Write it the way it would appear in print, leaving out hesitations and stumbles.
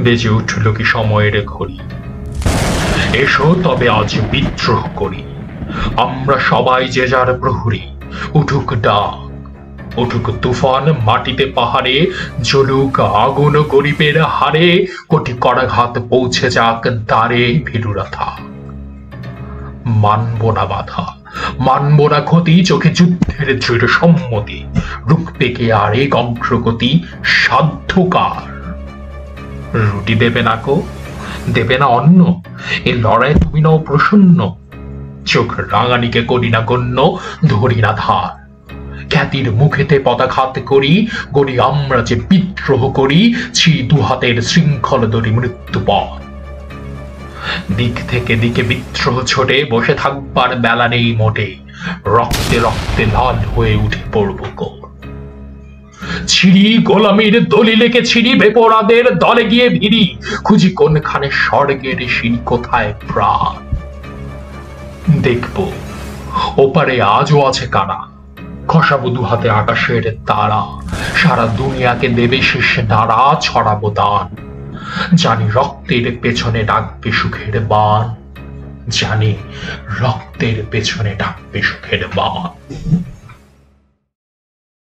বেজে উঠল কি সময়ের ঘড়ি। এসো তবে আজ বিদ্রোহ করি, আমরা সবাই যে যার প্রহরী। উঠুক ডাক, উঠুক তুফান মাটিতে পাহাড়ে, জ্বলুক আগুন গরিবের হারে, কোটি করাঘাত পৌঁছে যাক দ্বারে, ভীরুরা থাক। মানব না বাধা, মানব না ক্ষতি, চোখে যুদ্ধের দৃঢ় সম্মতি, রুখবে কে আর এক অগ্রগতি, সাধ্যকার। রুটি দেবে না কো, দেবে না অন্ন, এ লড়াই তুমি নাও প্রসন্ন। চোখ রাঙানিকে করি না গণ্য, ধরি না ধার। খ্যাতির মুখেতে পদাঘাত করি, গড়ি আমরা যে বিদ্রোহ করি, ছি দুহাতের শৃঙ্খল দড়ি মৃত্যুপথ। দিক থেকে দিকে বিদ্রোহ ছোটে, বসে থাকবার বেলা নেই মোটে, রক্তে রক্তে লাল হয়ে উঠে পড়ব কোর। ছিড়ি গোলামীর দলিলেকে, ছিড়ি বেপরাদের দলে গিয়ে ভিড়ি, খুঁজি কোনখানে স্বর্গের সিঁড়ি, কোথায় প্রাণ। দেখব ওপারে আজও আছে কারা, খসাবো দুহাতে আকাশের তারা, সারা দুনিয়াকে দেবে শেষ নাড়া, ছড়াবো দান। জানি রক্তের পেছনে ডাকবে সুখের বান, জানি রক্তের পেছনে ডাকবে সুখের বান।